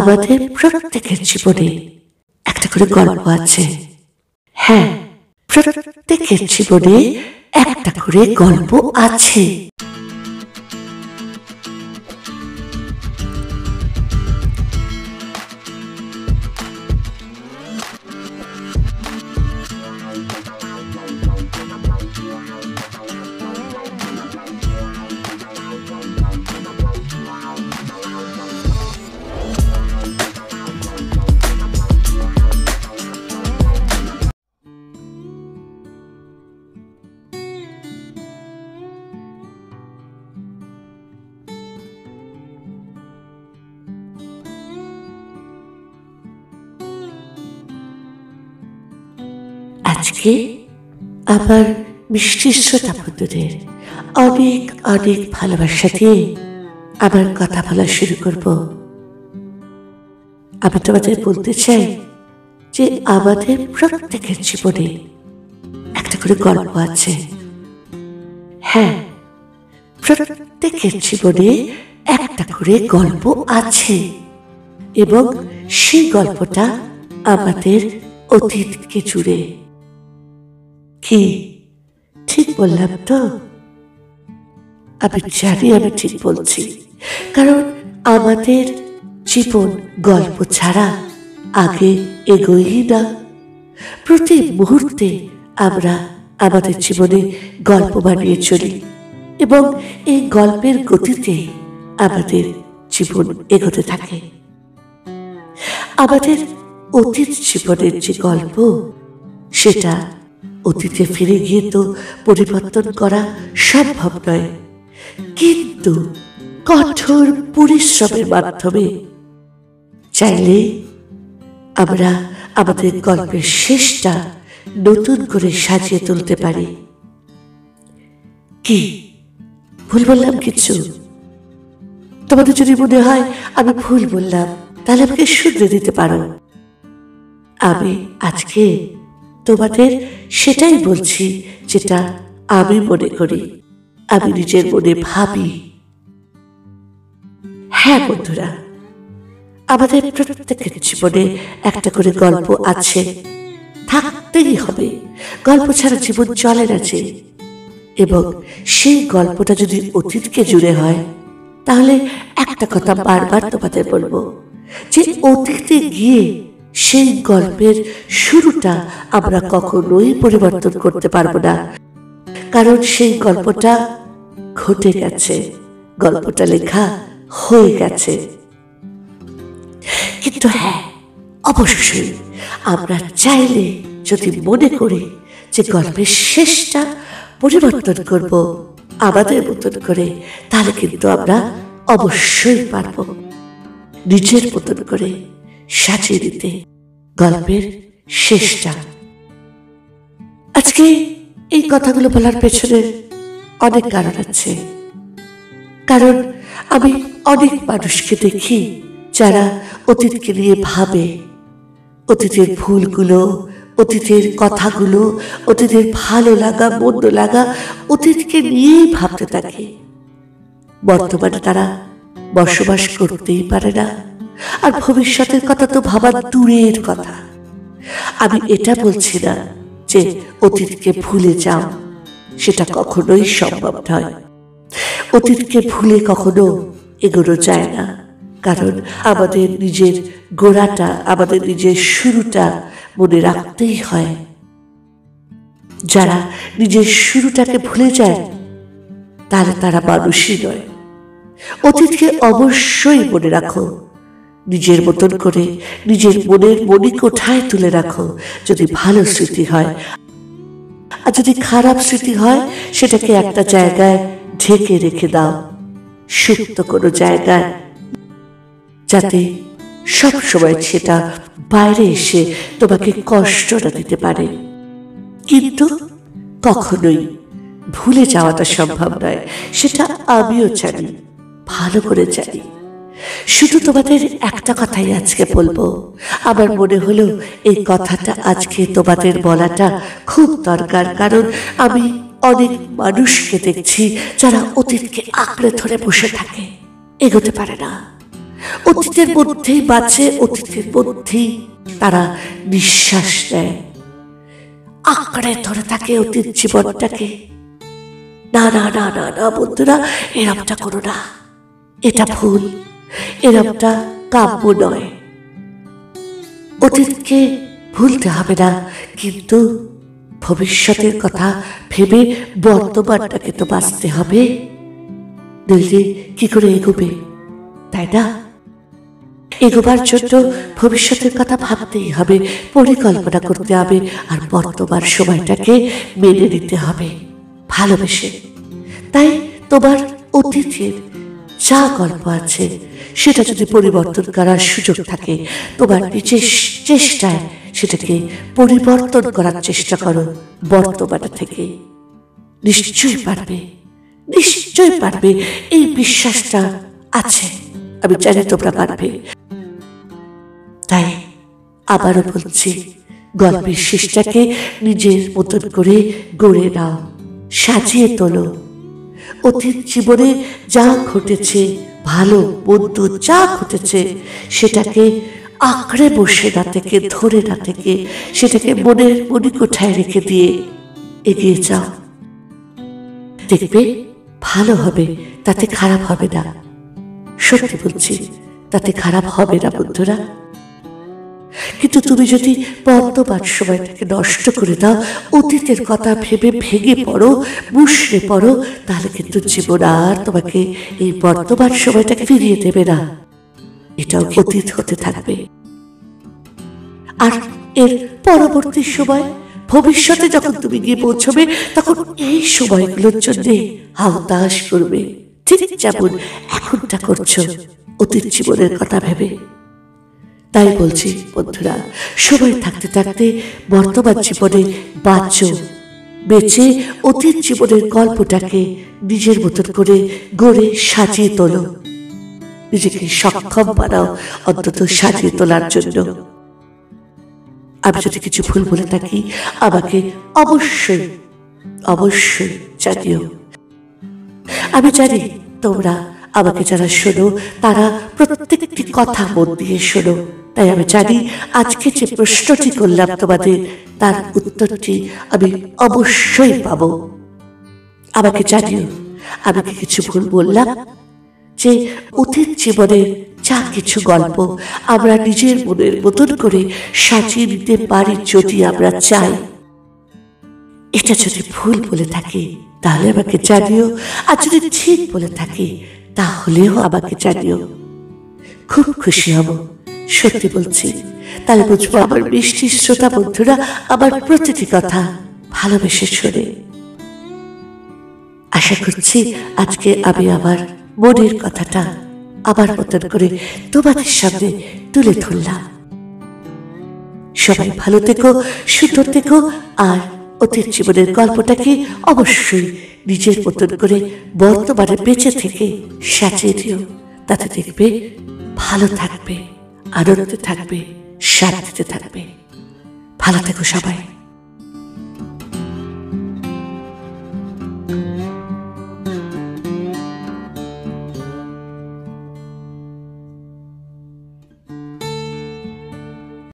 আমাদের প্রত্যেকের জীবনে একটা করে গল্প আছে। হ্যাঁ, প্রত্যেকের জীবনে একটা করে গল্প আছে। আজকে আমার মিষ্টি শ্রোতা বন্ধুদের অনেক অনেক ভালোবাসা দিয়ে আবার কথা বলা শুরু করব। আমি তোমাদের বলতে চাই যে আমাদের প্রত্যেকের জীবনে একটা করে গল্প আছে। হ্যাঁ, প্রত্যেকের জীবনে একটা করে গল্প আছে এবং সেই গল্পটা আমাদের অতীতকে জুড়ে। কি ঠিক বললাম তো? আমি জানি আমি ঠিক বলছি, কারণ আমাদের জীবন গল্প ছাড়া আগে এগোই না। প্রতি মুহূর্তে আমরা আমাদের জীবনে গল্প বানিয়ে চলি এবং এই গল্পের গতিতে আমাদের জীবন এগোতে থাকে। আমাদের অতীত জীবনের যে গল্প, সেটা অতীতে ফিরে গিয়ে তো পরিবর্তন করা সম্ভব নয়, কিন্তু কঠোর পরিশ্রমের মাধ্যমে চাইলে আমরা আমাদের গল্পের শেষটা নতুন করে সাজিয়ে তুলতে পারি। কি ভুল বললাম কিছু? তোমাদের যদি মনে হয় আমি ভুল বললাম, তাহলে আমাকে শুধরে দিতে পারো। আমি আজকে তোমাদের সেটাই বলছি যেটা আমি মনে করি, আমি নিজের মনে ভাবি। হ্যাঁ বন্ধুরা, আমাদের প্রত্যেকের জীবনে একটা করে গল্প আছে, থাকতেই হবে। গল্প ছাড়া জীবন চলে না যে। এবং সেই গল্পটা যদি অতীতকে জুড়ে হয়, তাহলে একটা কথা বারবার তোমাদের বলবো যে অতীতে গিয়ে সেই গল্পের শুরুটা আমরা কখনোই পরিবর্তন করতে পারবো না, কারণ সেই গল্পটা ঘটে গেছে, গল্পটা লেখা হয়ে গেছে। কিন্তু হ্যাঁ, অবশ্যই আমরা চাইলে যদি মনে করি যে গল্পের শেষটা পরিবর্তন করব আমাদের মতন করে, তাহলে কিন্তু আমরা অবশ্যই পারব নিজের মতন করে সাজিয়ে দিতে গল্পের শেষটা। আজকে এই কথাগুলো বলার পেছনে অনেক কারণ আছে, কারণ আমি অনেক মানুষকে দেখি যারা অতীতকে নিয়ে ভাবে, অতীতের ভুলগুলো, অতীতের কথাগুলো, অতীতের ভালো লাগা মন্দ লাগা অতীতকে নিয়েই ভাবতে থাকে। বর্তমানে তারা বসবাস করতেই পারে না, আর ভবিষ্যতের কথা তো ভাবা দূরের কথা। আমি এটা বলছি না যে অতীতকে ভুলে যাও, সেটা কখনোই সম্ভব নয়। অতীতকে ভুলে কখনো এগোনো যায় না, কারণ আমাদের নিজের গোড়াটা, আমাদের নিজের শুরুটা মনে রাখতেই হয়। যারা নিজের শুরুটাকে ভুলে যায়, তাহলে তারা মানুষই নয়। অতীতকে অবশ্যই মনে রাখো, নিজের মতন করে নিজের মনের মণিকোঠায় তুলে রাখো যদি ভালো স্মৃতি হয়, আর যদি খারাপ স্মৃতি হয় সেটাকে একটা জায়গায় ঢেকে রেখে দাও, সুপ্ত কোনো জায়গায়, যাতে সব সময় সেটা বাইরে এসে তোমাকে কষ্ট না দিতে পারে। কিন্তু কখনোই ভুলে যাওয়াটা সম্ভব নয়, সেটা আমিও জানি, ভালো করে জানি। শুধু তোমাদের একটা কথাই আজকে বলবো, আমার মনে হলো এই কথাটা আজকে তোমাদের বলাটা খুব দরকার, কারণ আমি অনেক মানুষকে দেখছি যারা অতীতকে আঁকড়ে ধরে বসে থাকে, এগোতে পারে না। অতীতের মধ্যেই বাঁচে, অতীতের মধ্যেই তারা নিঃশ্বাস নেয়, আঁকড়ে ধরে থাকে অতীত জীবনটাকে। না না না না না বন্ধুরা, এরমটা করো না, এটা ভুল, এরমটা কাম্য নয়। অতীতকে ভুলতে হবে না, কিন্তু ভবিষ্যতের কথা ভেবে বর্তমানটাকে তো বাঁচতে হবে, নইলে কি করে এগোবে, তাই না? এগোবার জন্য ভবিষ্যতের কথা ভাবতেই হবে, পরিকল্পনা করতে হবে, আর বর্তমান সময়টাকে মেনে নিতে হবে ভালোবেসে। তাই তোমার অতীতের যা গল্প আছে সেটা যদি পরিবর্তন করার সুযোগ থাকে, তোমার নিজের চেষ্টায় সেটাকে পরিবর্তন করার চেষ্টা করো বর্তমান থেকে। নিশ্চয়ই পারবে, নিশ্চয়ই পারবে, এই বিশ্বাসটা আছে, আমি জানি তোমরা পারবে। তাই আবারও বলছি, গল্পের শেষটাকে নিজের মতন করে গড়ে নাও, সাজিয়ে তোলো। অতীত জীবনে যা ঘটেছে, ভালো মন্দ যা ঘটেছে, সেটাকে আঁকড়ে বসে না থেকে, ধরে না থেকে, সেটাকে মনের মণিকোঠায় রেখে দিয়ে এগিয়ে যাও। দেখবে ভালো হবে, তাতে খারাপ হবে না। সত্যি বলছি, তাতে খারাপ হবে না বন্ধুরা। কিন্তু তুমি যদি বর্তমান সময়টাকে নষ্ট করে দাও, অতীতের কথা ভেবে ভেঙে পড়ো, মুষড়ে পড়ো, তাহলে কিন্তু জীবন আর তোমাকে এই বর্তমান সময়টাকে ফিরিয়ে দেবে না, এটাও অতীত হতে থাকবে। আর এর পরবর্তী সময়, ভবিষ্যতে যখন তুমি গিয়ে পৌঁছবে, তখন এই সময়গুলোর জন্য হাউতাশ করবে, ঠিক যেমন এখনটা করছো অতীত জীবনের কথা ভেবে। তাই বলছি বন্ধুরা, সময় থাকতে থাকতে বর্তমান জীবনে বাঁচো, বেঁচে অতীত জীবনের গল্পটাকে নিজের মতন করে গড়ে সাজিয়ে তোলো, নিজেকে সক্ষম বানাও অন্তত সাজিয়ে তোলার জন্য। আমি যদি কিছু ভুল বলে থাকি, আমাকে অবশ্যই অবশ্যই জানিও। আমি জানি তোমরা আমাকে যারা শোনো, তারা প্রত্যেকটি কথা মন দিয়ে শোনো। তাই আমি জানি আজকে যে প্রশ্নটি করলাম তোমাদের, তার উত্তরটি আমি অবশ্যই পাবো। আমাকে জানিও আমি কি কিছু ভুল বললাম, যে অতীত জীবনের যা কিছু গল্প আমরা নিজের মনের মতন করে সাজিয়ে নিতে পারি, যদি আমরা চাই। এটা যদি ভুল বলে থাকি তাহলে আমাকে জানিও, আর যদি ঠিক বলে থাকি তাহলেও আমাকে জানিও। খুব খুশি হব, সত্যি বলছি। তাহলে বুঝবো আমার মিষ্টি শ্রোতা বন্ধুরা আমার প্রতিটি কথা ভালোবেসে শোনে। আশা করছি আজকে আমি আমার মনের কথাটা আমার মতন করে তোমাদের সামনে তুলে ধরলাম। সবাই ভালো থেকো, সুন্দর থেকো, আর অতীত জীবনের গল্পটাকে অবশ্যই নিজের মতন করে বর্তমানে বেঁচে থেকে সাজিয়ে দিও। তাতে দেখবে ভালো থাকবে, আনন্দে থাকবে, শান্তিতে থাকবে। ভালো থেকো সবাই।